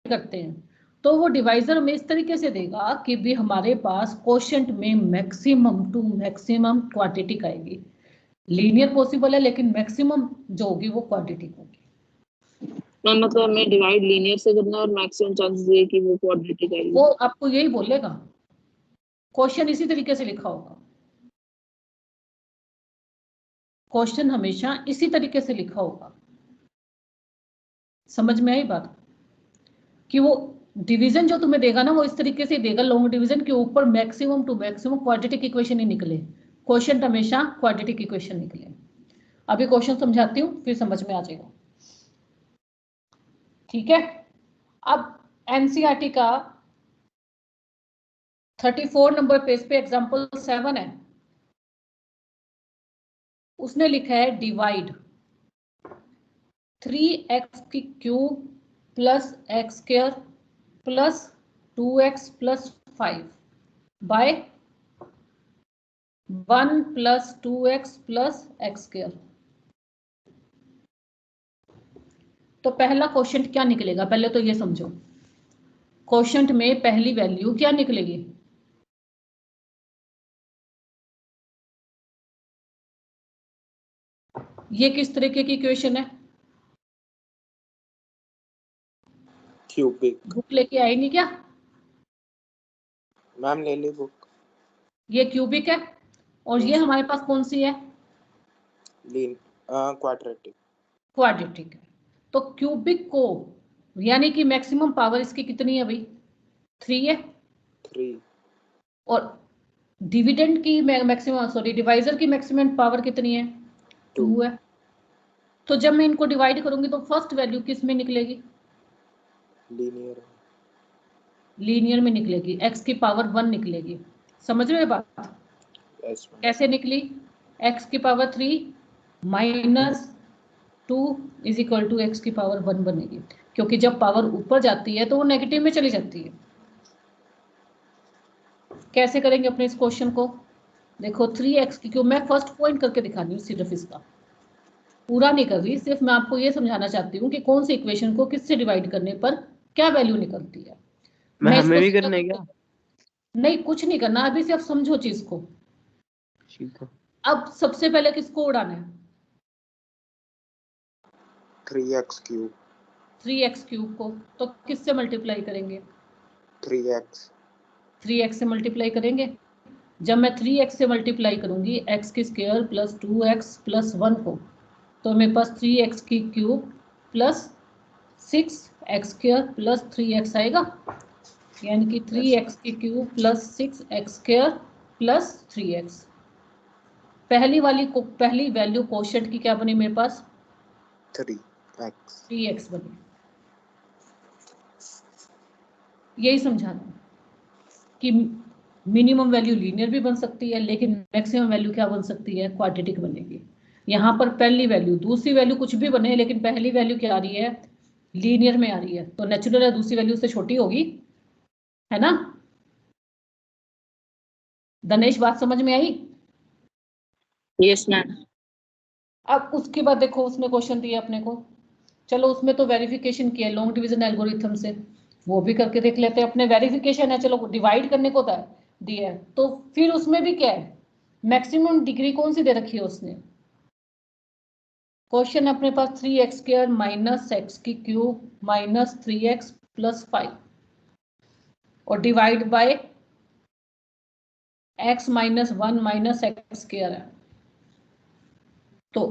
करते हैं तो वो डिवाइजर में इस तरीके से देगा कि भी हमारे पास क्वोशंट में मैक्सिमम टू मैक्सिमम क्वाड्रेटिक आएगी। लीनियर पॉसिबल है लेकिन मैक्सिमम जो होगी वो क्वाड्रेटिक होगी। मतलब हमें डिवाइड लीनियर से करना है और मैक्सिमम चांसेस है कि वो क्वाड्रेटिक आएगी। वो आपको यही बोलेगा, क्वेश्चन इसी तरीके से लिखा होगा, क्वेश्चन हमेशा इसी तरीके से लिखा होगा। समझ में आई बात? कि वो डिवीजन जो तुम्हें देगा ना वो इस तरीके से देगा, लॉन्ग डिवीजन के ऊपर maximum to maximum quadratic equation ही निकले, क्वेश्चन हमेशा क्वाड्रेटिक इक्वेशन निकले। अभी क्वेश्चन समझाती हूँ फिर समझ में आ जाएगा, ठीक है। अब एनसीईआरटी का 34 नंबर पेज पे एग्जांपल 7 है, उसने लिखा है डिवाइड 3x की cube plus x square plus 2x plus 5 by 1 plus 2x plus x square. तो पहला क्वेश्चन क्या निकलेगा, पहले तो ये समझो, क्वेश्चन में पहली वैल्यू क्या निकलेगी? ये किस तरीके की इक्वेशन है? क्यूबिक। बुक लेके आई नहीं क्या? मैम ले ली बुक। ये क्यूबिक है और ये हमारे पास कौन सी है? क्वाड्रेटिक। क्वाड्रेटिक है। तो क्यूबिक को यानी कि मैक्सिमम पावर इसकी कितनी है भाई? 3 है। 3 और डिविडेंड की मैक्सिमम, सॉरी डिवाइजर की मैक्सिमम पावर कितनी है? 2 है। तो जब मैं इनको डिवाइड करूंगी तो फर्स्ट वैल्यू किस में निकलेगी? लीनियर। लीनियर में निकलेगी, x की पावर 1 निकलेगी। समझ रहे हो बात? कैसे निकली? x की power 3 minus 2 is equal to x की पावर 1 बनेगी, क्योंकि जब पावर ऊपर जाती है तो वो नेगेटिव में चली जाती है। कैसे करेंगे अपने इस क्वेश्चन को? देखो 3x की क्यूब, मैं फर्स्ट पॉइंट करके दिखा रही हूँ, सिर्फ इसका पूरा नहीं कर रही, सिर्फ मैं आपको ये समझाना चाहती हूँ कि कौन सी इक्वेशन को किससे डिवाइड करने पर क्या वैल्यू निकलती है। मैं हमें भी करना है क्या? नहीं, कुछ नहीं करना, अभी सिर्फ समझो चीज को। अब सबसे पहले किसको उड़ाना है? 3x cube. 3x क्यूब को तो किससे मल्टीप्लाई करेंगे? 3x से मल्टीप्लाई करेंगे। जब मैं 3x से मल्टीप्लाई करूंगी x की स्क्वायर प्लस 2x प्लस 1 को, तो मेरे पास 3x की cube plus 6x square plus 3x आएगा, यानी कि 3x की cube plus 6x square plus 3x। पहली वैल्यू क्वोशंट की क्या बनी मेरे पास? 3x बनी। यही समझाना कि मिनिमम वैल्यू लीनियर भी बन सकती है लेकिन मैक्सिमम वैल्यू क्या बन सकती है? क्वाड्रेटिक बनेगी। यहाँ पर पहली वैल्यू, दूसरी वैल्यू कुछ भी बने लेकिन पहली वैल्यू क्या आ रही है? लीनियर में आ रही है, तो नेचुरल है दूसरी वैल्यू से छोटी होगी, है ना? दनेश बात समझ में आई? Yes ma'am. अब उसके बाद देखो उसमें क्वेश्चन दिया अपने को, चलो उसमें तो वेरिफिकेशन किया लॉन्ग डिवीजन एल्गोरिथम से, वो भी करके देख लेते हैं। अपने वेरिफिकेशन है, चलो डिवाइड करने को दिया है, तो फिर उसमें भी क्या है? मैक्सिमम डिग्री कौन सी दे रखी है उसने? क्वेश्चन अपने पास 3x स्क्वायर माइनस एक्स की क्यूब माइनस 3x प्लस 5 और divide by x minus 1 minus x square है। तो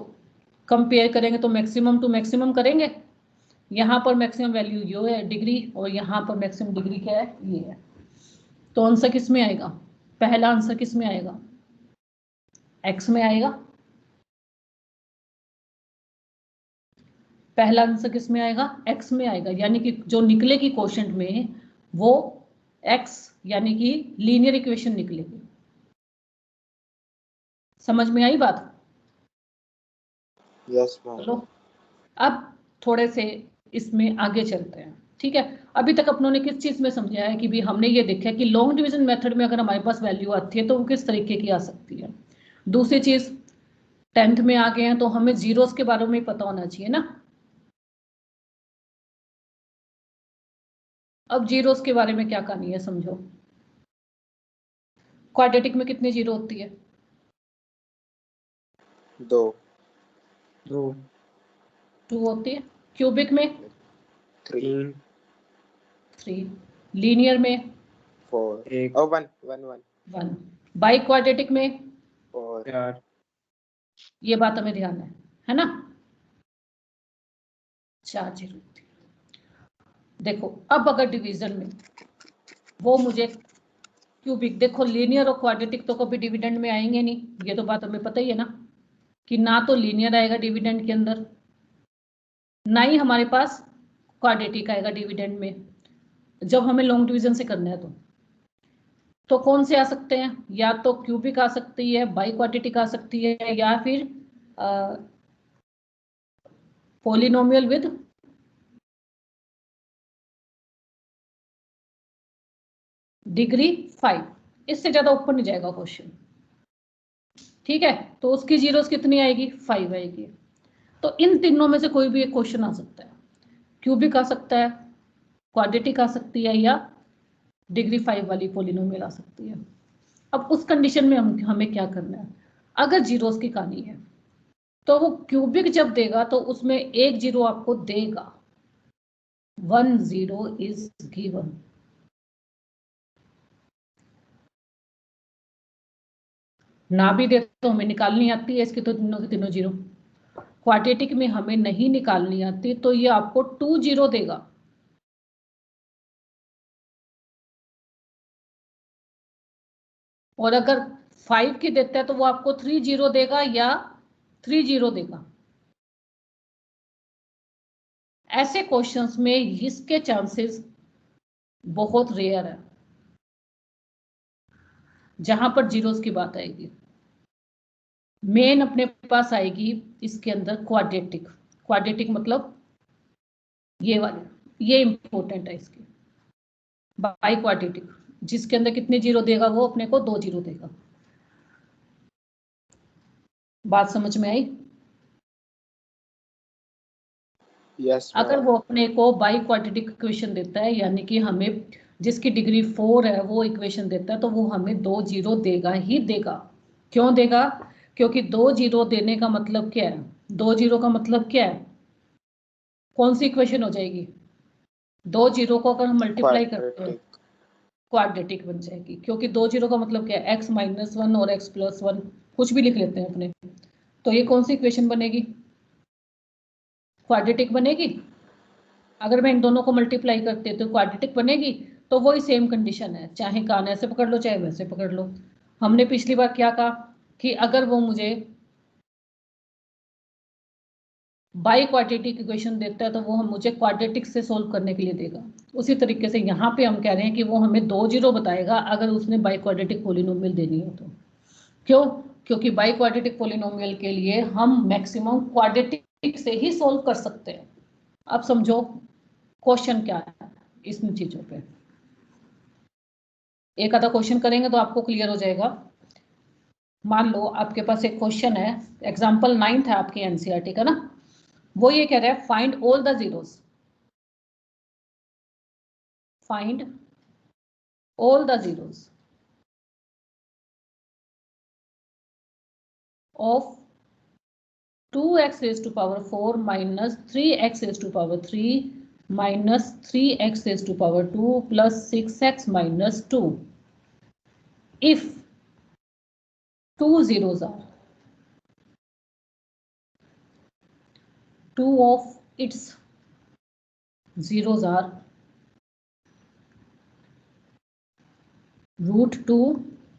कंपेयर करेंगे तो मैक्सिमम टू मैक्सिमम करेंगे, यहाँ पर मैक्सिमम वैल्यू ये है डिग्री और यहाँ पर मैक्सिमम डिग्री क्या है? ये है। तो आंसर किस में आएगा? पहला आंसर किस में आएगा? x में आएगा। पहला आंसर किस में आएगा? x में आएगा, यानी कि जो निकलेगी क्वोशंट में वो x यानी कि लीनियर इक्वेशन निकलेगी। समझ में आई बात? Yes ma'am. चलो अब थोड़े से इसमें आगे चलते हैं, ठीक है। अभी तक अपनों ने किस चीज में समझा है कि भी हमने ये देखा कि लॉन्ग डिवीजन मेथड में अगर हमारे पास वैल्यू आती है तो वो किस तरीके की आ सकती है। दूसरी चीज, 10th में आ गए हैं तो हमें जीरोस के बारे में पता होना चाहिए ना। अब जीरोस के बारे में क्या कहानी है समझो। क्वाड्रेटिक में कितनी जीरो होती है? 2 2 होती है। क्यूबिक में 3 3। लीनियर में 4 और 1 1। बाई क्वाड्रेटिक में 4 ये बात हमें ध्यान है ना? 4 जीरो होती है। देखो अब अगर डिवीजन में वो मुझे क्यूबिक, देखो लीनियर और क्वाड्रेटिक तो कभी डिविडेंड में आएंगे नहीं, ये तो बात हमें पता ही है ना कि ना तो लीनियर आएगा डिविडेंड के अंदर, ना ही हमारे पास क्वाड्रेटिक आएगा डिविडेंड में जब हमें लॉन्ग डिवीजन से करना है। तो कौन से आ सकते हैं? या तो क्यूबिक आ सकती है, बाई क्वाड्रेटिक आ सकती है, या फिर पॉलिनोमियल विद डिग्री 5। इससे ज्यादा ऊपर नहीं जाएगा क्वेश्चन, ठीक है? तो उसकी जीरोस कितनी आएगी? 5 आएगी। तो इन तीनों में से कोई भी एक क्वेश्चन आ सकता है, क्यूबिक आ सकता है, क्वाड्रेटिक आ सकती है, या डिग्री 5 वाली पॉलिनोमियल आ सकती है। अब उस कंडीशन में हमें क्या करना है? अगर जीरोस की कहानी है तो वो क्यूबिक जब देगा तो उसमें एक जीरो आपको देगा, 1 0 इज गिवन। ना भी दे तो हमें निकालनी आती है इसकी तो तीनों की तीनों जीरो। क्वाड्रेटिक में हमें नहीं निकालनी आती तो ये आपको 2 0 देगा। और अगर 5 की देता है तो वो आपको 3 0 देगा या 3 0 देगा। ऐसे क्वेश्चंस में इसके चांसेस बहुत रेयर है जहां पर जीरोस की बात आएगी। मेन अपने पास आएगी इसके अंदर क्वाड्रेटिक। क्वाड्रेटिक मतलब ये वाले, ये इंपॉर्टेंट है इसकी। बाई क्वाड्रेटिक जिसके अंदर कितने जीरो देगा? वो अपने को 2 जीरो देगा। बात समझ में आई? यस अगर वो अपने को बाई क्वाड्रेटिक इक्वेशन देता है, यानी कि हमें जिसकी डिग्री 4 है वो इक्वेशन देता है, तो वो हमें 2 जीरो देगा ही देगा। क्यों देगा? क्योंकि 2 जीरो देने का मतलब क्या है? 2 जीरो का मतलब क्या है? कौन सी इक्वेशन हो जाएगी? 2 जीरो को अगर हम मल्टीप्लाई करते हैं क्वाड्रेटिक बन जाएगी, क्योंकि 2 जीरो का मतलब क्या है? x माइनस 1 और x प्लस 1, कुछ भी लिख लेते हैं अपने। तो ये कौन सी इक्वेशन बनेगी? क्वाड्रेटिक बनेगी। अगर मैं इन दोनों को मल्टीप्लाई करती हूँ तो क्वाड्रेटिक बनेगी। तो वही सेम कंडीशन है, चाहे कान ऐसे पकड़ लो चाहे वैसे पकड़ लो। हमने पिछली बार क्या कहा कि अगर वो मुझे बाई क्वाड्रेटिक इक्वेशन देता है तो वो हम मुझे क्वाड्रेटिक से सोल्व करने के लिए देगा। उसी तरीके से यहाँ पे हम कह रहे हैं कि वो हमें 2 जीरो बताएगा अगर उसने बाई क्वाड्रेटिक पॉलिनोमियल देनी हो तो। क्यों? क्योंकि बाई क्वाड्रेटिक पॉलिनोमियल के लिए हम मैक्सिमम क्वाड्रेटिक से ही सोल्व कर सकते हैं। अब समझो क्वेश्चन क्या है इन चीजों पे। एक आधा क्वेश्चन करेंगे तो आपको क्लियर हो जाएगा। मान लो आपके पास एक क्वेश्चन है, एग्जांपल 9 है आपकी एनसीईआरटी का ना, वो ये कह रहा है find all the zeros, find all the zeros of 2x raised to power 4 minus 3x raised to power 3 minus 3x raised to power 2 plus 6x minus 2 if two zeros are, two of its zeros are root 2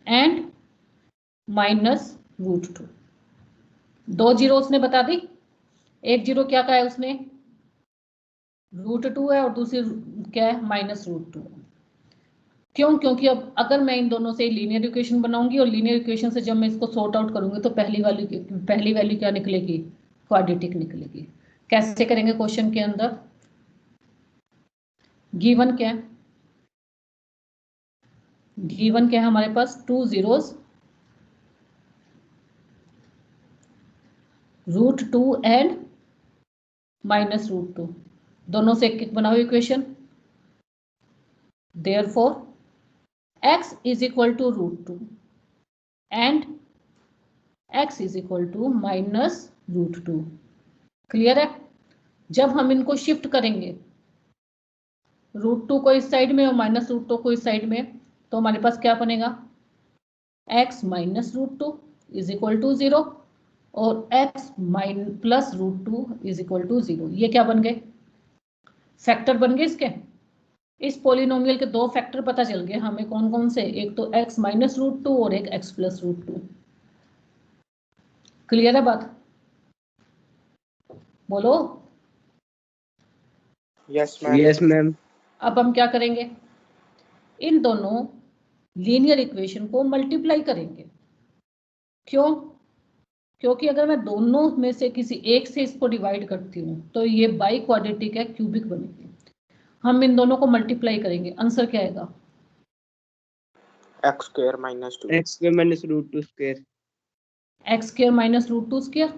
and minus root 2। दो zero उसने बता दी, एक zero क्या का है उसने? √2 है और दूसरी क्या है? -√2। क्यों? क्योंकि अब अगर मैं इन दोनों से लीनियर इक्वेशन बनाऊंगी और लीनियर इक्वेशन से जब मैं इसको सॉर्ट आउट करूंगी तो पहली वैल्यू क्या निकलेगी? क्वाड्रेटिक निकलेगी। कैसे करेंगे क्वेश्चन के अंदर? गिवन क्या है? गिवन क्या है हमारे पास? 2 zeros √2 एंड -√2, दोनों से एक एक बनाओ equation. Therefore, x is equal to √2 and x is equal to -√2. Clear है? जब हम इनको शिफ्ट करेंगे √2 को इस साइड में और -√2 को इस साइड में, तो हमारे पास क्या बनेगा? x -√2 इज इक्वल टू 0 और x +√2 इज इक्वल टू 0. ये क्या बन गए? फैक्टर बन गए इसके. इस पॉलिनोमियल के दो फैक्टर पता चल गए हमें. कौन कौन से? एक तो x -√2 और एक x +√2. क्लियर है बात? बोलो. Yes ma'am. Yes ma'am. अब हम क्या करेंगे? इन दोनों लीनियर इक्वेशन को मल्टीप्लाई करेंगे. क्यों? क्योंकि अगर मैं दोनों में से किसी एक से इसको डिवाइड करती हूँ तो ये बाई क्वाड्रेटिक है, क्यूबिक बनेगी. हम इन दोनों को मल्टीप्लाई करेंगे. आंसर क्या आएगा? x square minus 2. x square minus √2 square. x square -√2 square.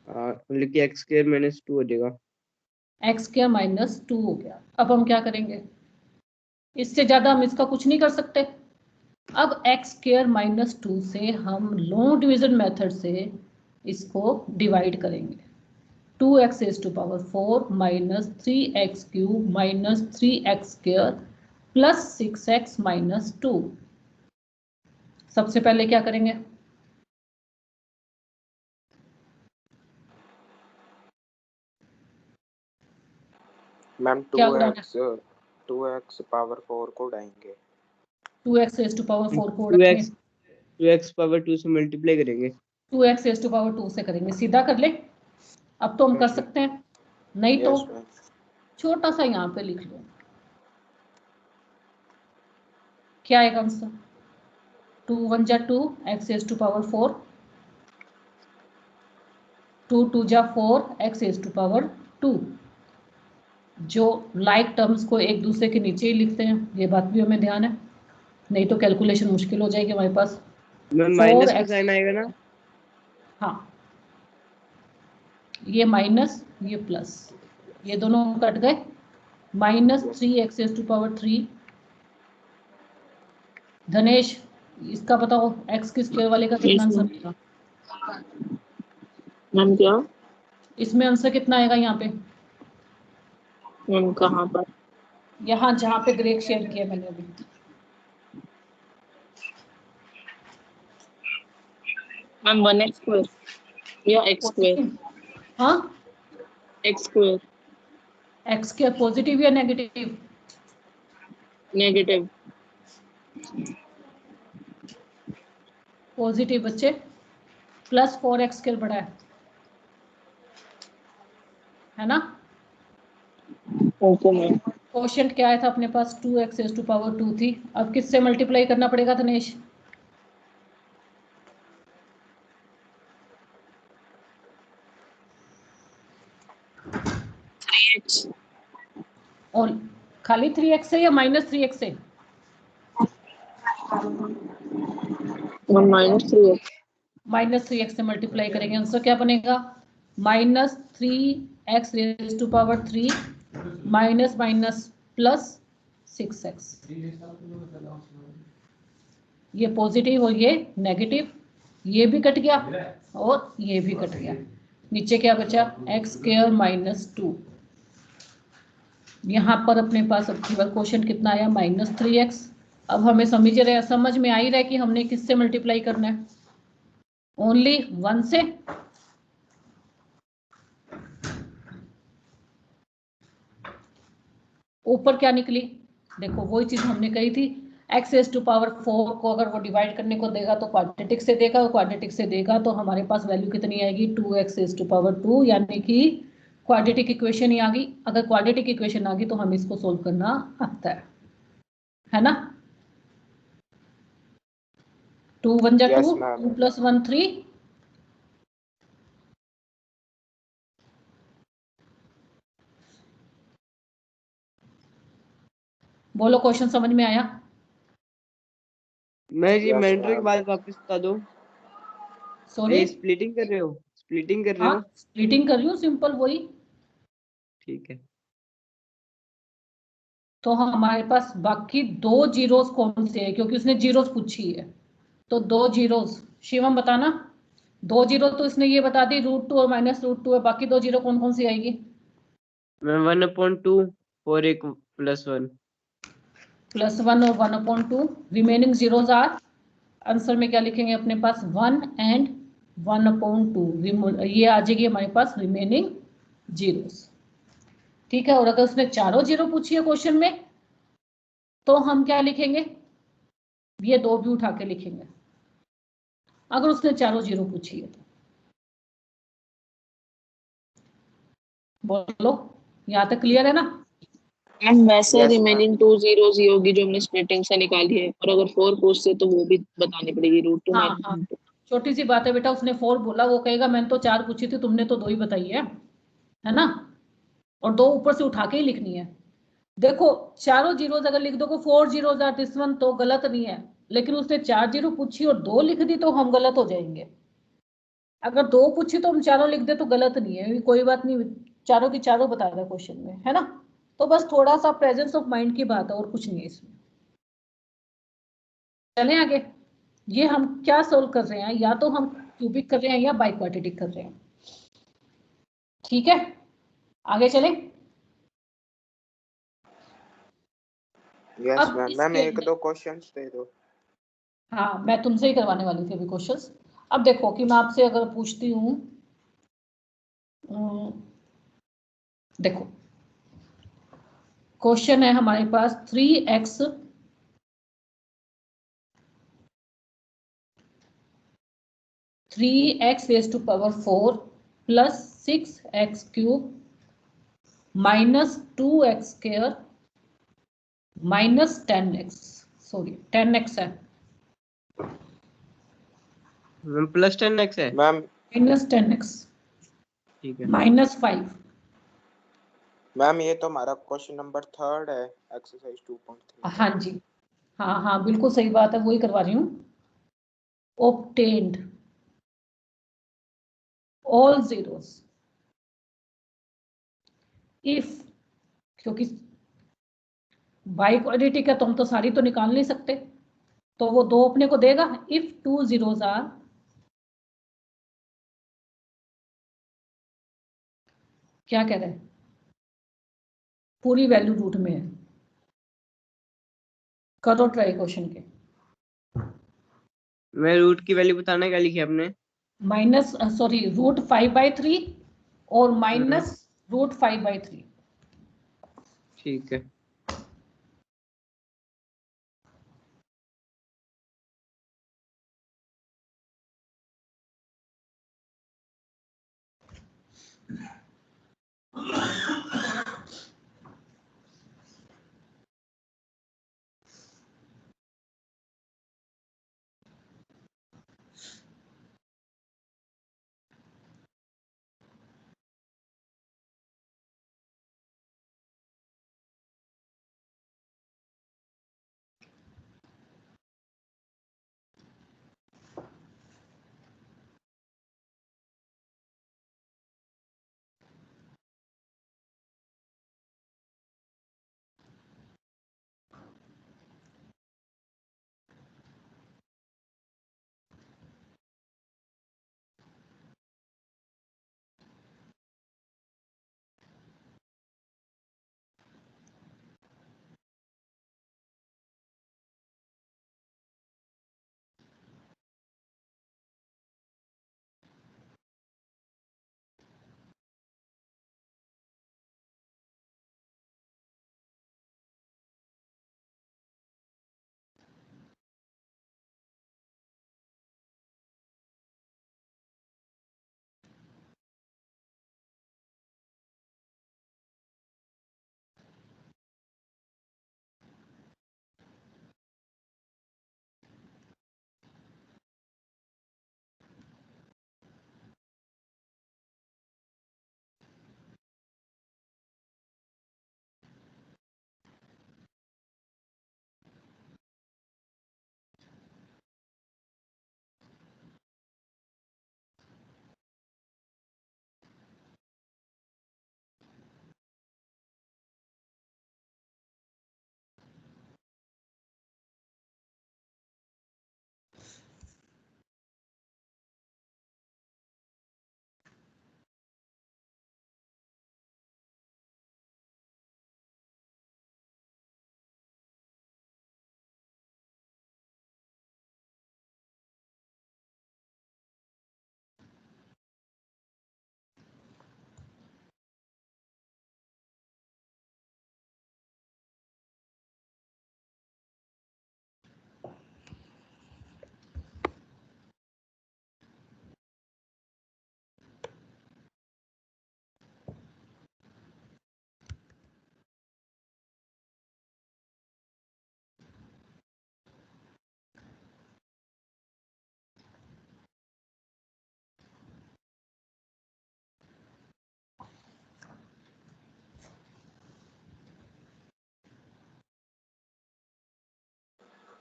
मतलब कि x square minus 2 हो जाएगा. x स्क्वायर -2 हो गया. अब हम क्या करेंगे? इससे ज्यादा हम इसका कुछ नहीं कर सकते. अब x स्क्वायर -2 से हम लॉन्ग डिवीजन मेथड से इसको डिवाइड करेंगे. 2x raised to power 4 minus 3x cube minus 3x square plus 6x minus 2. सबसे पहले क्या करेंगे? मैम क्या उड़ाना? 2x पावर 4 को उड़ाएंगे. 2x raised to power 4 को उड़ाएंगे. 2x पावर 2 से मल्टीप्लाई करेंगे. 2x raised to power 2 से करेंगे. सीधा कर ले. अब तो हम कर सकते हैं. नहीं तो यस मैम. छोटा सा यहाँ पे लिख लो. क्या आएगा आंसर? 2 1 जा 2, x raised to power 4, 2 2 जा 4, x raised to power 2. जो लाइक टर्म्स को एक दूसरे के नीचे ही लिखते हैं, ये बात भी हमें ध्यान है, नहीं तो कैलकुलेशन मुश्किल हो जाएगी हमारे पास. माइनस का साइन आएगा ना? हाँ, ये माइनस, ये प्लस, ये दोनों कट गए. -3x raised to power 3. धनेश, इसका बताओ x के स्क्वायर वाले का कितना आंसर आएगा? मैम क्या? इसमें आंसर कितना आएगा यहाँ पे? मैम कहाँ पर? यहाँ जहाँ पे ग्रे शेयर किया मैंने अभी. मैम 1x स्क्वायर या x स्क्वायर? हाँ, x स्क्वायर. x के पॉजिटिव या नेगेटिव? नेगेटिव. पॉजिटिव बच्चे. +4x स्क्वायर बड़ा है ना? Okay ma'am. क्वोशिएंट क्या आया था अपने पास? 2x raised to power 2 थी. अब किससे मल्टीप्लाई करना पड़ेगा धनेश? और खाली 3x से या -3x से? -3x से मल्टीप्लाई करेंगे. आंसर क्या बनेगा? -3x raised to power 3 minus plus 6x. ये पॉजिटिव और ये नेगेटिव. ये भी कट गया और ये भी कट गया. नीचे क्या बचा? x square -2. यहाँ पर अपने पास अब केवल क्वेश्चन कितना आया? -3x. अब हमें समझ में आ ही रहा है कि हमने किससे मल्टीप्लाई करना है? ओनली 1 से. ऊपर क्या निकली? देखो वही चीज हमने कही थी. x raised to power 4 को अगर वो डिवाइड करने को देगा तो क्वाड्रेटिक से देगा, और क्वाड्रेटिक से देगा तो हमारे पास वैल्यू कितनी आएगी? 2x raised to power 2, यानी कि क्वाड्रेटिक इक्वेशन ही आ गई. अगर क्वाड्रेटिक इक्वेशन आ गई तो हमें इसको सोल्व करना आता है ना? 2 1 जा 2, 2 + 1 3. बोलो क्वेश्चन समझ में आया? मैं जी मैंटर के बाद वापस बता दो. सॉरी, स्प्लिटिंग कर रहे हो? स्प्लिटिंग कर रहे हो? स्प्लिटिंग कर रही हूँ, सिंपल वही. ठीक है. तो हमारे पास बाकी दो जीरोस कौन से हैं, क्योंकि उसने जीरोस पूछी है। तो दो जीरोस, शिवम बताना। दो जीरो तो इसने ये बता दी, √2 और -√2 है, बाकी दो जीरो कौन कौन सी आएगी? मैम 1/2 और एक +1। +1 और 1/2। रिमेनिंग जीरोस आर, आंसर में क्या लिखेंगे अपने पास? 1 एंड 1/2। ये आ जाएगी हमारे पास रिमेनिंग जीरोस। ठीक है, और अगर उसने चारों जीरो पूछी है क्वेश्चन में तो हम क्या लिखेंगे? ये दो भी उठा के लिखेंगे अगर उसने चारों जीरो पूछी है तो। बोलो, यहाँ तक क्लियर है ना? एंड वैसे Yes, ma'am. रिमेनिंग 2 जीरोस ही होगी जो हमने स्प्लिटिंग से निकाली है, और अगर 4 पूछते तो वो भी बतानी पड़ेगी, √2 हाँ हाँ, -2। छोटी सी बात है बेटा, उसने 4 बोला, वो कहेगा मैंने तो 4 पूछी थी, तुमने तो 2 ही बताई है ना? और 2 ऊपर से उठा के ही लिखनी है। देखो, चारों जीरोज अगर लिख दो 4 जीरोज आर दिस वन तो गलत नहीं है, लेकिन उसने 4 जीरो पूछी और 2 लिख दी तो हम गलत हो जाएंगे। अगर 2 पूछी तो हम चारों लिख दे तो गलत नहीं है, कोई बात नहीं, चारों की चारों बता रहा क्वेश्चन में, है ना? तो बस थोड़ा सा प्रेजेंस ऑफ माइंड की बात है और कुछ नहीं है इसमें। चलें आगे। ये हम क्या सोल्व कर रहे हैं, या तो हम क्यूबिक कर रहे हैं या बाइक्वाड्रेटिक कर रहे हैं। ठीक है, आगे चलें। Yes, अब ma'am. इस मैम केस एक में, दो क्वेश्चंस दे दो। हाँ मैं तुमसे ही करवाने वाली थी अभी क्वेश्चंस। अब देखो कि मैं आपसे अगर पूछती हूँ, देखो क्वेश्चन है हमारे पास 3x 3x⁴ plus 6x³ -2x² -10x, sorry 10x है, मैम +10x है। मैम -10x ठीक है। -5। मैम ये तो हमारा क्वेश्चन नंबर 3 है, एक्सरसाइज 2.3 का। हाँ जी, हाँ हाँ बिल्कुल सही बात है, वही करवा रही हूँ। obtained all zeros if, क्योंकि बाइक्वाड्रेटिक है तो हम तो सारी तो निकाल नहीं सकते, तो वो दो अपने को देगा इफ 2 zeros आर, क्या कह रहे हैं, पूरी वैल्यू रूट में है। करो ट्राई क्वेश्चन के। मैं रूट की वैल्यू बताना, क्या लिखी आपने? √5/3 और -√5/3। ठीक है।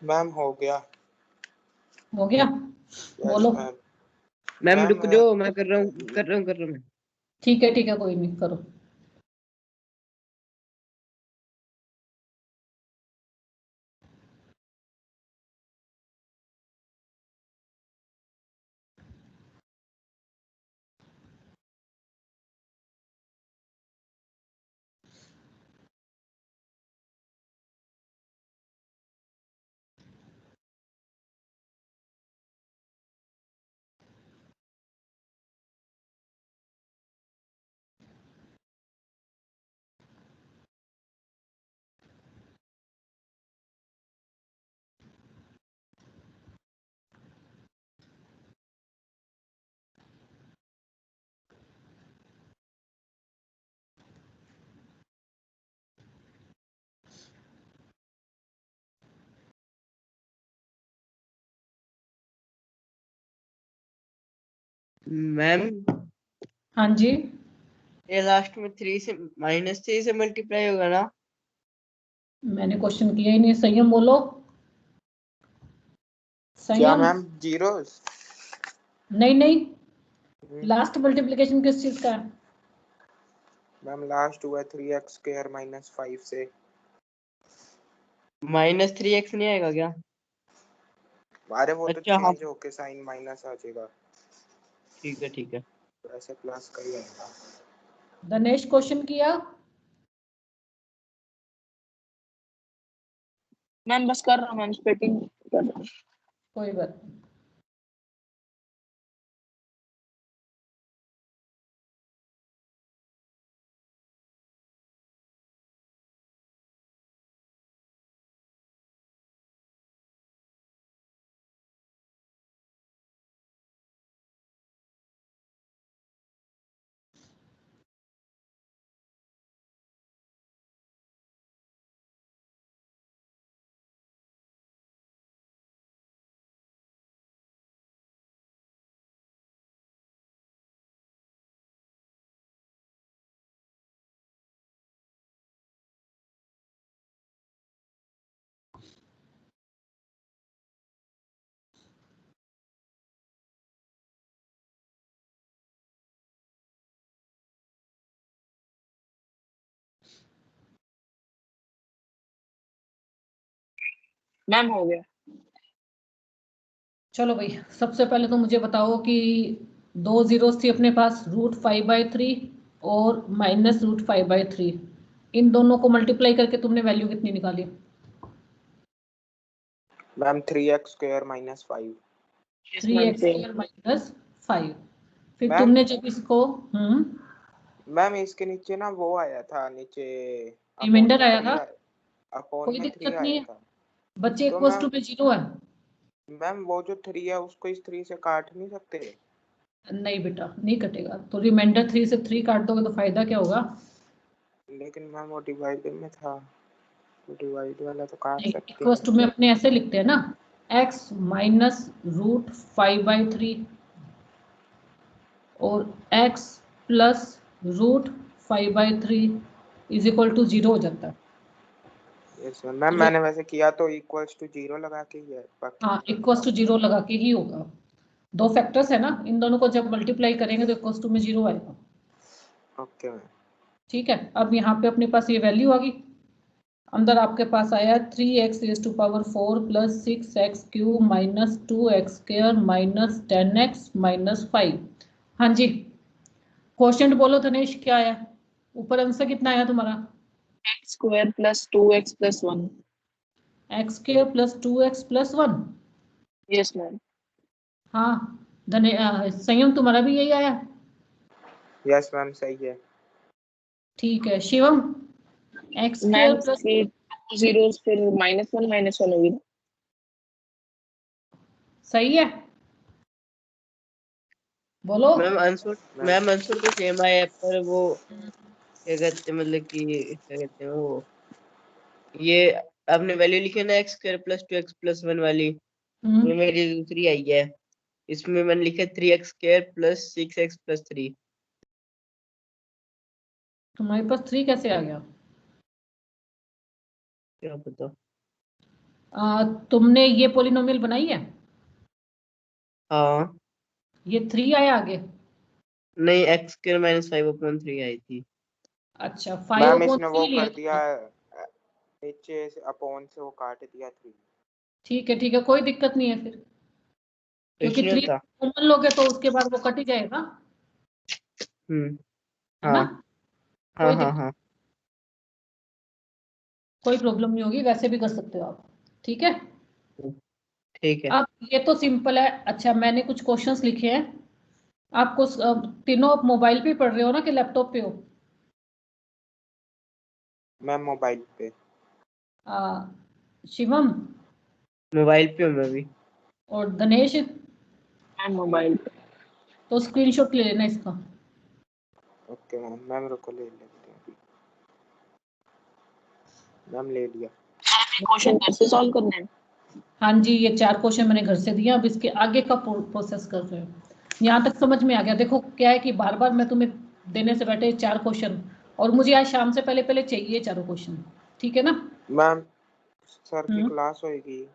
मैम हो गया। हो गया? यस बोलो। मैम। मैम मैम रुक जाओ, मैं कर रहा हूँ मैं। ठीक है, कोई नहीं, करो। मैम हाँ जी, ये लास्ट में 3 से -3 से मल्टीप्लाई होगा ना? मैंने क्वेश्चन किया ही नहीं। संयम बोलो। क्या संयम। Ma'am zeros? नहीं, लास्ट मल्टीप्लिकेशन किस चीज का है? मैम लास्ट हुआ 3x² -5 से। -3x नहीं आएगा क्या? अरे वो तो अच्छा हाँ, चेंज होके साइन माइनस आ जाएगा, ठीक है। तो ऐसे प्लस का ही आएगा। दिनेश क्वेश्चन किया? मैम बस कर रहा हूँ मैम, स्प्लिटिंग कर रहा हूँ। कोई बात नहीं। मैम हो गया। चलो भाई, सबसे पहले तो मुझे बताओ कि दो जीरोस थी अपने पास, √5/3 और -√5/3। इन दोनों को मल्टीप्लाई करके तुमने वैल्यू कितनी निकाली? Ma'am 3x² -5। 3x² -5। फिर मैम तुमने जब इसको मैम इसके नीचे ना वो आया था, नीचे अपोन रिमाइंडर में आया 3 था, आया, अपोन कोई में 3 दिक्कत नहीं आया है। था। बच्चे तो इक्वल्स टू मैम पे 0 है। मैम वो जो 3 है उसको इस 3 से काट नहीं सकते? नहीं बेटा, नहीं कटेगा। तो रिमाइंडर 3 से 3 काट दोगे तो फायदा क्या होगा? लेकिन मैम वो डिवाइड में था, तो डिवाइड वाला तो काट नहीं, सकते इक्वल्स हैं। टू में अपने ऐसे लिखते हैं ना, x -√5/3 और x +√5/3 इज इक्वल टू 0 हो जाता है। Yes ma'am. मैम जो मैंने वैसे किया तो इक्वल्स टू 0 लगा के ही है, बाकी हाँ, नहीं इक्वल्स टू 0 लगा के ही होगा। दो फैक्टर्स है ना, इन दोनों को जब मल्टीप्लाई करेंगे तो इक्वल्स टू में 0 आएगा। Okay ma'am. ठीक है, अब यहाँ पे अपने पास ये वैल्यू आ गई। अंदर आपके पास आया 3x⁴ + 6x³ -2x² -10x -5। हाँ जी, क्वेश्चन बोलो दिनेश, क्या आया? ऊपर आंसर कितना आया तुम्हारा? x² + 2x + 1। x² + 2x + 1। Yes ma'am. हाँ, संयम तुम्हारा भी यही आया? यस मैम सही है। ठीक है शिवम, x² मैम + फिर 2 zeros फिर -1 -1 होगी ना? सही है, बोलो। मैम आंसर तो सेम आया है, पर वो क्या कहते हैं, मतलब कि क्या कहते हैं वो, ये आपने वैल्यू लिखी है ना x² + 2x + 1 वाली, ये मेरी दूसरी आई है। इसमें मैंने लिखा 3x² + 6x + 3। तुम्हारे पास 3 कैसे आ गया? क्या पता। तुमने ये पोलिनोमियल बनाई है? हाँ ये 3 आया आगे? नहीं, एक्स स्क्वायर माइनस 5/3 आई थी। अच्छा 5 मैम अपॉन इसने 3 वो कर लिया। दिया नीचे से अपॉन से वो काट दिया 3। ठीक है, कोई दिक्कत नहीं है फिर, क्योंकि कुछ नहीं 3 होता। कॉमन लोगे तो उसके बाद वो कट ही जाएगा, है ना? हाँ हाँ कोई हाँ दिक्कत, हाँ कोई प्रॉब्लम नहीं होगी, वैसे भी कर सकते हो आप। ठीक है, ठीक है। अब ये तो सिंपल है। अच्छा मैंने कुछ क्वेश्चंस लिखे हैं आपको। तीनों आप मोबाइल पे पढ़ रहे हो ना कि लैपटॉप पे हो? मैम मोबाइल पे। शिवम मोबाइल पे हूँ मैं भी। और धनेश, मैम मोबाइल पे। तो स्क्रीनशॉट ले लेना इसका। ओके मैम, मैम रुको ले लेते हैं अभी। मैम ले लिया। क्वेश्चन घर से सॉल्व करना है। हाँ जी, ये 4 क्वेश्चन मैंने घर से दिए, अब इसके आगे का प्रोसेस कर रहे हो। यहाँ तक समझ में आ गया? देखो क्या है कि बार बार मैं तुम्हें देने से बैठे 4 क्वेश्चन, और मुझे आज शाम से पहले पहले चाहिए 4 क्वेश्चन। ठीक है ना? मैम सर की हम्म, क्लास होगी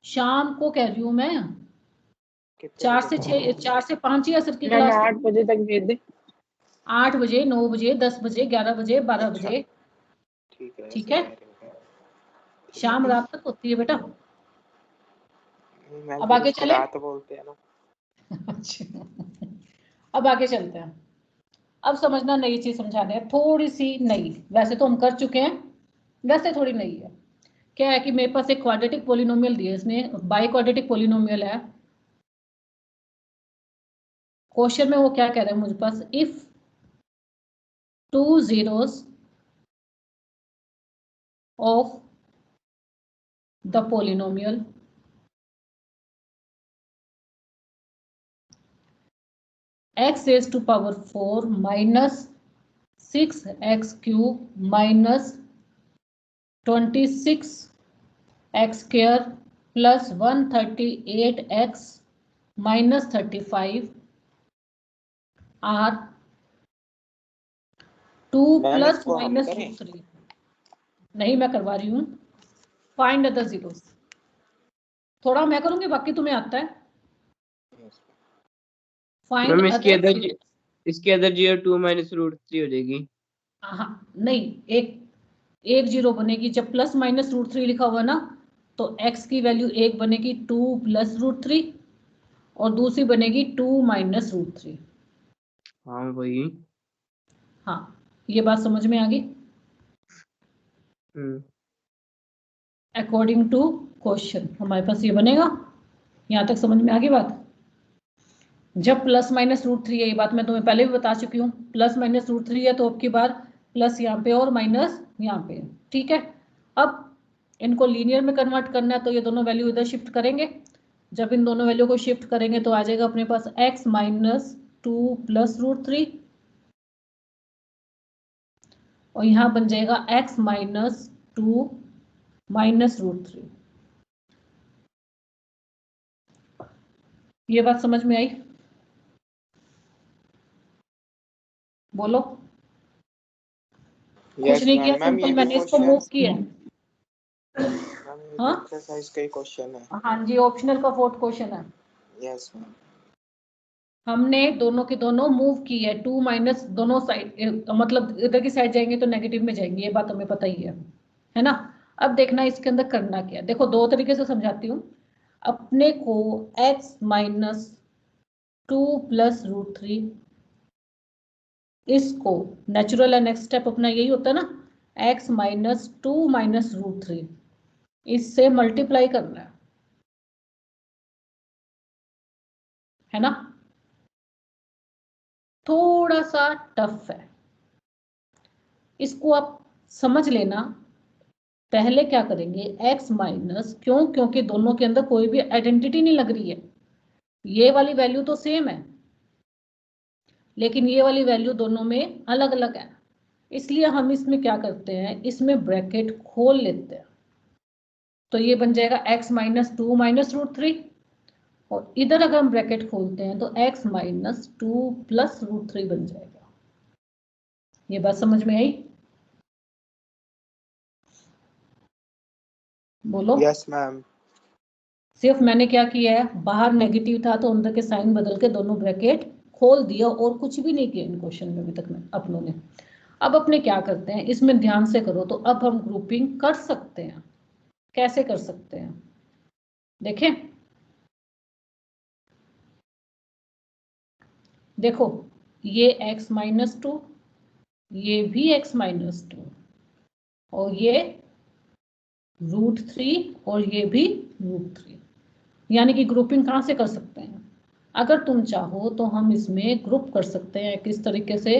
शाम को कह रही हूँ मैं, कितने 4 बजे से तक? 6, 4 से 5 ही असर की मैम क्लास। 8 बजे तक भेज दे। 8 बजे, 9 बजे, 10 बजे, 11 बजे, 12 अच्छा बजे। ठीक है, ठीक ऐसे है, कह रहे हो। शाम रात तक होती है बेटा। मैम अब फिर आगे उसको चले। रात बोलते हैं ना। अच्छा, अब आगे चलते हैं। अब समझना, नई चीज समझा रहे हैं, थोड़ी सी नई, वैसे तो हम कर चुके हैं, वैसे थोड़ी नई है। क्या है कि मेरे पास एक क्वाड्रेटिक पोलिनोमियल दिया है, इसमें बाई क्वाड्रेटिक पोलिनोमियल है। क्वेश्चन में वो क्या कह रहे हैं मुझे पास, if 2 zeros of the polynomial x raised to power 4 minus 6x cube minus 26x square plus 138x minus 35 are 2 ma'am plus इसको हम minus करें? root 3। नहीं, मैं करवा रही हूँ। Find other zeros. थोड़ा मैं करूंगी, बाकी तुम्हें आता है। Find ma'am other zero. इसकी अदर जीरो 2 - √3 हो जाएगी। हाँ नहीं, एक जीरो बनेगी जब प्लस माइनस रूट 3 लिखा हुआ ना, तो x की वैल्यू एक बनेगी 2 + √3, और दूसरी बनेगी 2 - √3। हाँ वही। हाँ, ये बात समझ में आ गई? अकॉर्डिंग टू क्वेश्चन हमारे पास ये बनेगा। यहाँ तक समझ में आ गई बात? जब प्लस माइनस रूट 3 है, ये बात मैं तुम्हें पहले भी बता चुकी हूँ, प्लस माइनस रूट 3 है तो अब की बार प्लस यहाँ पे और माइनस यहाँ पे। ठीक है, अब इनको लीनियर में कन्वर्ट करना है, तो ये दोनों वैल्यू इधर शिफ्ट करेंगे। जब इन दोनों वैल्यू को शिफ्ट करेंगे तो आ जाएगा अपने पास x - 2 + √3, और यहाँ बन जाएगा x - 2 - √3। ये बात समझ में आई? कुछ यस नहीं किया, मैम। मैम ये सिंपल भी मैंने इसको मूव क्वेश्चंस, किया। मैम ये भी हाँ एक्सरसाइज का ही क्वेश्चन है। हाँ जी, ऑप्शनल का 4th क्वेश्चन है। Yes ma'am. हमने दोनों के दोनों मूव की है, 2 माइनस दोनों साइड, मतलब इधर की साइड जाएंगे तो नेगेटिव में जाएंगे, ये बात हमें पता ही है ना? अब देखना इसके अंदर करना क्या है। देखो दो तरीके से समझाती हूँ। अपने को x - 2 + √3, इसको नेचुरल है, नेक्स्ट स्टेप अपना यही होता है ना, x - 2 - √3, इससे मल्टीप्लाई करना है ना? थोड़ा सा टफ है, इसको आप समझ लेना। पहले क्या करेंगे, x माइनस, क्योंकि दोनों के अंदर कोई भी आइडेंटिटी नहीं लग रही है, ये वाली वैल्यू तो सेम है लेकिन ये वाली वैल्यू दोनों में अलग अलग है, इसलिए हम इसमें क्या करते हैं, इसमें ब्रैकेट खोल लेते हैं। तो ये बन जाएगा x - 2 - √3, और इधर अगर हम ब्रैकेट खोलते हैं तो x - 2 + √3 बन जाएगा। ये बात समझ में आई? बोलो। Yes ma'am. सिर्फ मैंने क्या किया है, बाहर नेगेटिव था तो अंदर के साइन बदल के दोनों ब्रैकेट खोल दिया, और कुछ भी नहीं किया इन क्वेश्चन में अभी तक में अपनों ने। अब अपने क्या करते हैं, इसमें ध्यान से करो तो अब हम ग्रुपिंग कर सकते हैं। कैसे कर सकते हैं देखें। देखो ये x माइनस 2, ये भी x माइनस 2, और ये √3, और ये भी √3। यानी कि ग्रुपिंग कहाँ से कर सकते हैं, अगर तुम चाहो तो हम इसमें ग्रुप कर सकते हैं किस तरीके से।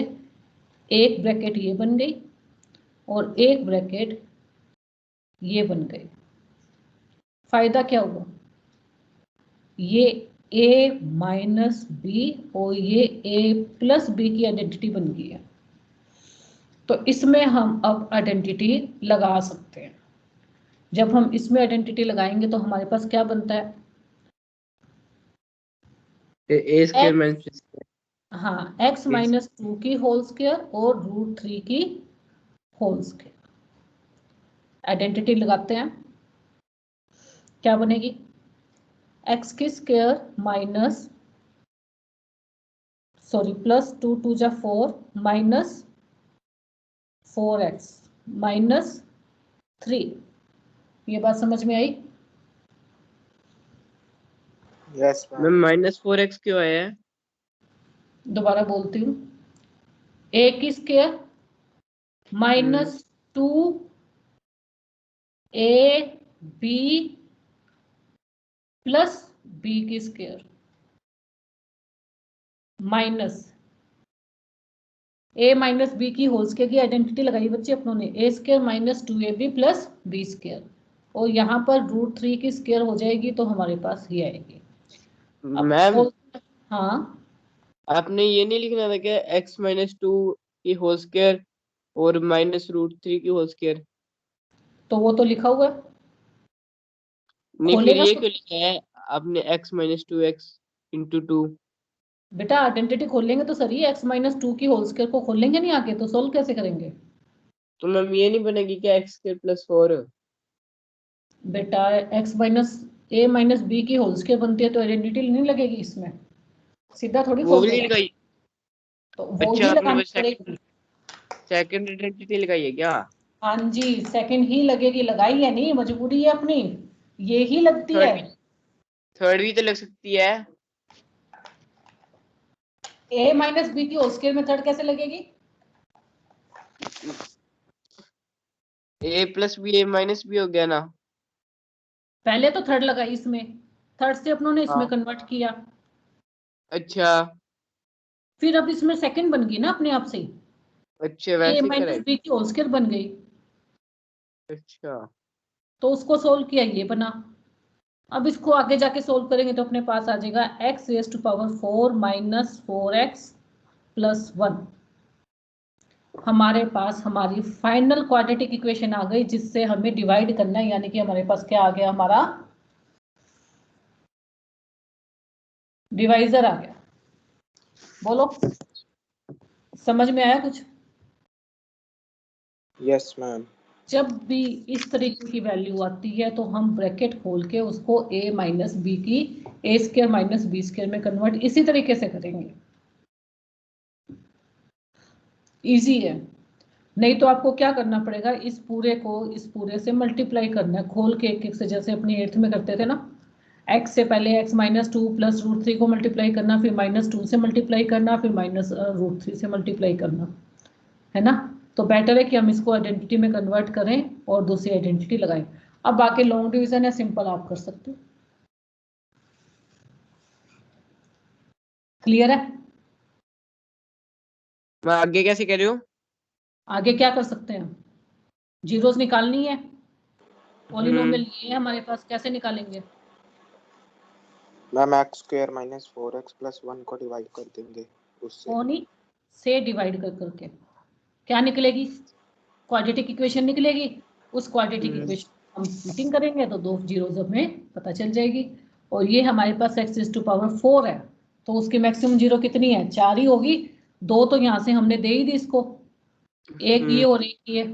एक ब्रैकेट ये बन गई और एक ब्रैकेट ये बन गई। फायदा क्या हुआ, ये a माइनस बी और ये a प्लस बी की आइडेंटिटी बन गई है। तो इसमें हम अब आइडेंटिटी लगा सकते हैं। जब हम इसमें आइडेंटिटी लगाएंगे तो हमारे पास क्या बनता है, ए स्क्वायर माइनस, हाँ x माइनस 2 की होल स्क्वायर और √3 की होल स्क्वायर। आइडेंटिटी लगाते हैं, क्या बनेगी, x की स्क्वायर माइनस प्लस 2 2 जा 4 माइनस 4x माइनस 3। ये बात समझ में आई। Yes ma'am ma'am. -4x क्यों आया है? दोबारा बोलती हूँ, a की square minus 2 a b plus b की square minus a minus b की होल स्क्वायर की आइडेंटिटी लगाई बच्चे अपनों ने, a square minus 2ab plus b square, और यहाँ पर √3 की स्क्वायर हो जाएगी तो हमारे पास ये आएगी। अब मैम हाँ, आपने ये नहीं लिखना था क्या, x माइनस 2 की होल स्क्वायर और -√3 की होल स्क्वायर? तो वो तो लिखा हुआ है, नहीं, फिर खोलेगा ये तो क्यों लिखा है आपने x माइनस 2x इंटू 2? बेटा आइडेंटिटी खोलेंगे तो सही, x माइनस 2 की होल स्क्वायर को खोलेंगे नहीं आके तो सोल्व कैसे करेंगे। तो मैम ये नहीं बनेगी क्या x स्क्वायर प्लस 4? बेटा x minus a minus b की होल स्क्वायर बनती है तो आइडेंटिटी नहीं लगेगी इसमें, सीधा थोड़ी वो खोल भी नहीं देगा, लगाई? तो वो अच्छा, ही आपने लगानी बस पड़ेगी। सेकंड आइडेंटिटी लगाई है क्या? हाँ जी, सेकंड ही लगेगी, लगाई है नहीं, मजबूरी है अपनी, ये ही लगती है। थर्ड भी तो लग सकती है। a माइनस बी की होल स्क्वायर में थर्ड कैसे लगेगी। a plus b a minus b हो गया ना। पहले तो थर्ड लगाई इसमें, थर्ड से अपनों ने इसमें हाँ, कन्वर्ट किया, अच्छा फिर अब इसमें सेकंड बन गई ना अपने आप से, अच्छा, a वैसे माइनस करेक्ट। बी की होल स्क्वायर बन गई, अच्छा तो उसको सोल्व किया ये बना। अब इसको आगे जाके सोल्व करेंगे तो अपने पास आ जाएगा x raise to power 4 minus 4x plus 1। हमारे पास हमारी फाइनल क्वाड्रेटिक इक्वेशन आ गई जिससे हमें डिवाइड करना है, यानी कि हमारे पास क्या आ गया, हमारा डिवाइजर आ गया। बोलो समझ में आया कुछ। Yes ma'am. जब भी इस तरीके की वैल्यू आती है तो हम ब्रैकेट खोल के उसको a माइनस बी की a square minus b square में कन्वर्ट इसी तरीके से करेंगे, इजी है। नहीं तो आपको क्या करना पड़ेगा, इस पूरे को इस पूरे से मल्टीप्लाई करना है खोल के एक एक से, जैसे अपनी 8th में करते थे ना, x से पहले x माइनस 2 प्लस √3 को मल्टीप्लाई करना, फिर -2 से मल्टीप्लाई करना, फिर -√3 से मल्टीप्लाई करना, है ना। तो बेटर है कि हम इसको आइडेंटिटी में कन्वर्ट करें और दूसरी आइडेंटिटी लगाएं। अब बाकी लॉन्ग डिवीजन है, सिंपल आप कर सकते हो। क्लियर है। मैं आगे कैसे कर रही हूँ? आगे क्या कर सकते हैं, जीरोस निकालनी है, पॉलिनोमियल ये है हमारे पास, कैसे निकालेंगे। Ma'am x square minus 4x plus 1 को डिवाइड कर देंगे उससे। कौन से डिवाइड कर करके क्या निकलेगी, क्वाड्रेटिक इक्वेशन निकलेगी। उस क्वाड्रेटिक इक्वेशन हम स्प्लिटिंग करेंगे तो दो जीरोस हमें पता चल जाएगी, और ये हमारे पास x रेज़ टू पावर 4 है तो उसकी मैक्सिमम जीरो कितनी है, 4 ही होगी। दो तो यहाँ से हमने दे ही दी इसको, एक ये और एक ये,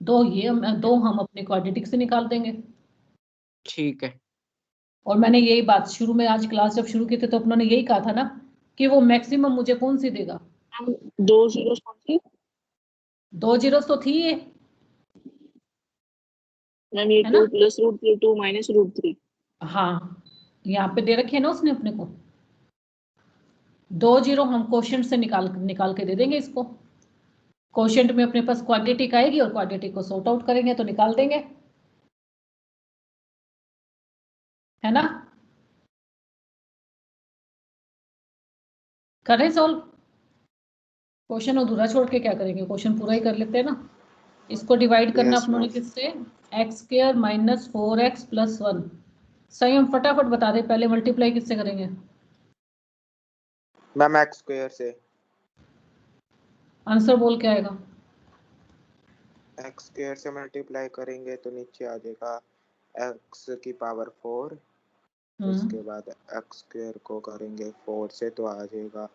दो हम अपने क्वाड्रेटिक से निकाल देंगे। ठीक है। और मैंने यही बात शुरू में आज क्लास जब शुरू की थी तो अपनों ने यही कहा था ना कि वो मैक्सिमम मुझे कौन सी देगा। हम 2 जीरो कौन सी? 2 जीरोस तो थी ये, मैम ये है 2 ना? Plus root 3 2 minus root 3। हाँ, यहाँ पे दे रखे है ना उसने अपने को। 2 जीरो हम क्वोशंट से निकाल के दे देंगे इसको। क्वोशंट में अपने पास क्वाड्रेटिक आएगी और क्वाड्रेटिक को सॉर्ट आउट करेंगे तो निकाल देंगे, है ना? करें सॉल्व? क्वेश्चन अधूरा छोड़ के क्या करेंगे, क्वेश्चन पूरा ही कर लेते हैं ना। इसको डिवाइड करना Yes, अपनों ने ma'am. किससे, x square minus 4x plus 1। सही, हम फटाफट बता दें, पहले मल्टीप्लाई किससे करेंगे? मैम एक्स स्क्वायर से। आंसर बोल के आएगा। एक्स स्क्वायर से मल्टीप्लाई करेंगे तो नीचे आ जाएगा एक्स की पावर 4। उसके बाद एक्स स्क्वायर को करेंगे 4 से तो आ जाएगा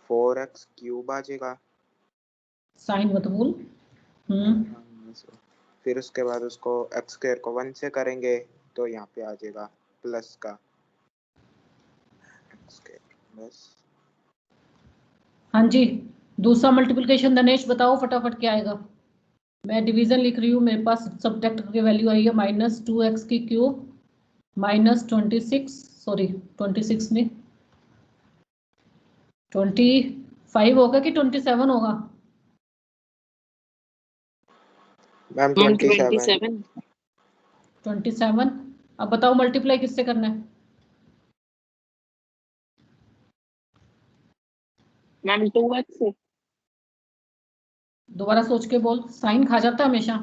4x क्यूब आ जाएगा। साइन मत भूल। फिर उसके बाद उसको एक्स स्क्वायर को 1 से करेंगे तो यहाँ पे आ जाएगा प्लस का एक्स स्क्वायर बस। हाँ जी, दूसरा मल्टीप्लिकेशन धनेश बताओ फटाफट क्या आएगा। मैं डिवीजन लिख रही हूँ, मेरे पास सब्ट्रैक्ट करके वैल्यू आई है माइनस 2x की क्यूब माइनस 26, सॉरी 26 नहीं 25 होगा कि 27 होगा? मैम 27। 27। अब बताओ मल्टीप्लाई किससे करना है? मैम 2x से। दोबारा सोच के बोल, साइन खा जाता है हमेशा।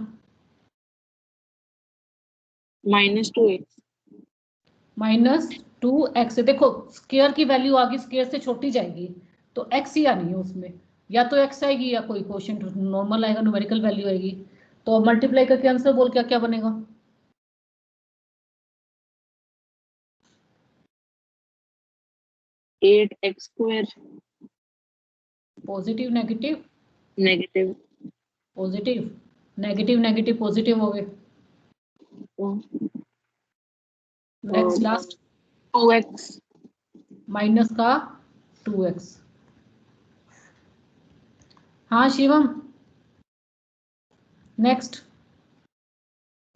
Minus 2x। Minus 2x। देखो स्क्वायर की वैल्यू आगे स्क्वायर से छोटी जाएगी तो x ही आनी है उसमें, या तो x आएगी या कोई क्वोशिएंट नॉर्मल आएगा, न्यूमेरिकल वैल्यू आएगी। तो मल्टीप्लाई करके आंसर बोल क्या क्या बनेगा? 8x square. Positive negative negative. Positive negative negative positive हो गए। Next last 2x। माइनस का 2x। हाँ शिवम नेक्स्ट।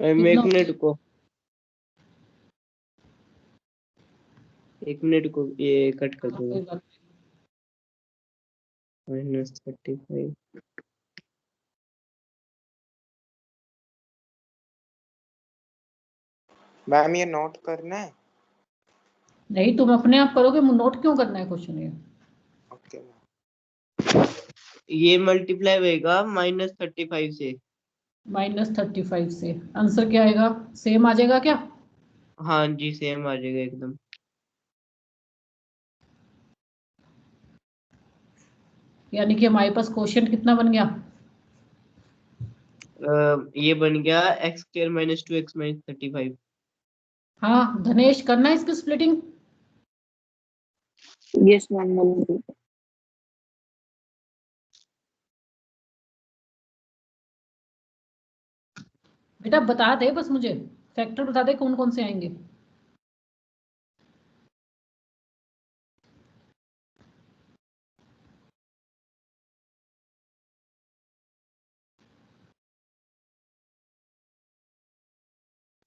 मैम कितना? एक मिनट को ये कट कर हाँ, दूंगा। कोई बात -35। मैम ये नोट करना है। नहीं, तुम अपने आप करोगे, नोट क्यों करना है क्वेश्चन ये? Okay ma'am. ये मल्टीप्लाई होएगा -35 से। -35 से आंसर क्या आएगा? सेम आ जाएगा क्या? हाँ जी, सेम आ जाएगा एकदम। यानी कि हमारे पास क्वेश्चन कितना बन गया? ये बन गया x² - 2x - 35। हाँ धनेश, करना है इसकी स्प्लिटिंग? Yes ma'am. बेटा बता दे बस, मुझे फैक्टर बता दे कौन कौन से आएंगे।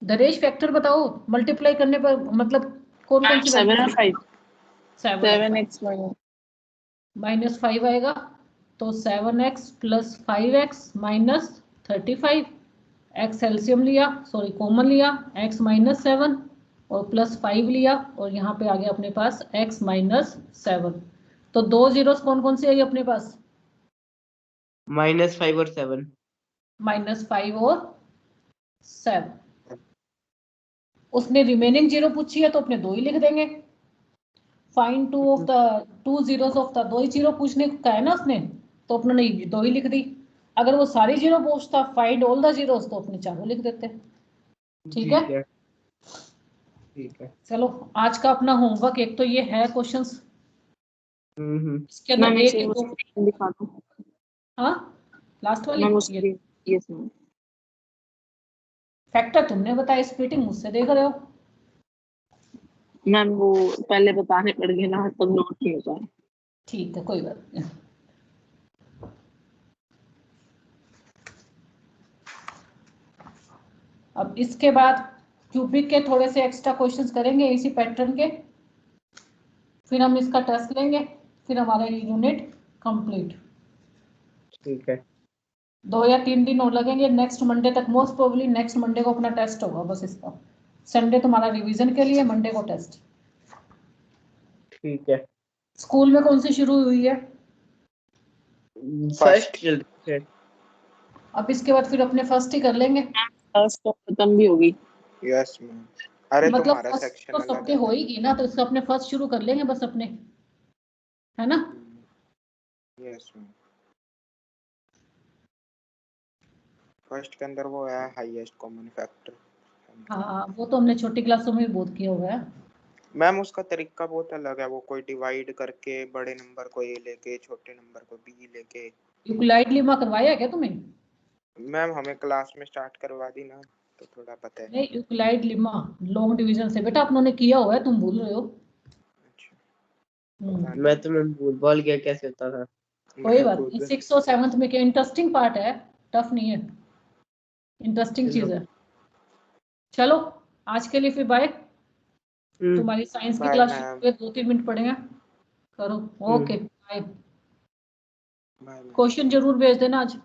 धनेश फैक्टर बताओ, मल्टीप्लाई करने पर मतलब कौन कौन सी 7 और 5। 7 7x -5 आएगा तो 7x plus 5x minus 35। x एल्सियम लिया, सॉरी कॉमन लिया, x -7 और प्लस 5 लिया और यहाँ पे आ गया अपने पास x -7। तो 2 जीरोस कौन कौन से आई अपने पास? -5 और 7। -5 और 7। उसने रिमेनिंग जीरो पूछी है तो अपने 2 ही लिख देंगे। Find 2 zeros of the, 2 he zero पूछने का है ना उसने, तो अपने 2 ही लिख दी। अगर वो सारी जीरो पूछता फाइंड ऑल द जीरोस तो अपने 4 लिख देते। ठीक है, ठीक है। चलो आज का अपना होमवर्क एक तो ये है क्वेश्चंस, इसके मैम अंदर एक एक एक दो। स्क्रीन दिखा दो। हाँ लास्ट वाली मैम ये यस मैम। फैक्टर तुमने बताया, स्प्लिटिंग मुझसे देख रहे हो। मैम वो पहले बताने पड़ गए ना, तब नोट नहीं होता। ठीक है, कोई बात नहीं। अब इसके बाद क्यूबिक के थोड़े से एक्स्ट्रा क्वेश्चंस करेंगे इसी पैटर्न के, फिर हम इसका टेस्ट लेंगे, फिर हमारा यूनिट कंप्लीट। ठीक है। 2 या 3 दिन और लगेंगे, नेक्स्ट मंडे तक, मोस्ट प्रोबेबली नेक्स्ट मंडे को अपना टेस्ट होगा बस इसका। संडे तुम्हारा रिवीजन के लिए, मंडे को टेस्ट। ठीक है। स्कूल में कौन सी शुरू हुई है? फर्स्ट चल रही है। अब इसके बाद फिर अपने फर्स्ट ही कर लेंगे। फर्स्ट तो खत्म भी होगी। Yes ma'am. अरे मतलब तुम्हारा फर्स्ट सेक्शन तो अलग सबके है ना। होएगी ना, तो इससे अपने फर्स्ट शुरू कर लेंगे बस अपने, है ना? Yes ma'am. फर्स्ट के अंदर वो है हाईएस्ट कॉमन फैक्टर। हाँ, वो तो हमने छोटी क्लासों में भी बहुत किया हुआ है। मैम उसका तरीका बहुत अलग है, वो कोई डिवाइड करके बड़े नंबर को ए लेके छोटे नंबर को बी लेके। यूक्लाइड लेमा करवाया है क्या तुम्हें? मैम हमें क्लास में स्टार्ट करवा दी ना, तो थोड़ा पता है। नहीं, यूक्लाइड लेमा लॉन्ग डिवीजन से बेटा अपनों ने किया हुआ है, तुम भूल रहे हो। अच्छा। मैं तो मैं भूल गया कैसे होता था। कोई मैं बात नहीं, खुद 6 और 7th में क्या इंटरेस्टिंग पार्ट है, टफ नहीं है, इंटरेस्टिंग चलो। चीज है। चलो आज के लिए फिर बाय। हम्म। तुम्हारी साइंस की बाय क्लास शुरू मैम। हुई है, 2-3 मिनट पड़ेंगे, करो। Okay bye. Bye ma'am. Question जरूर भेज देना आज।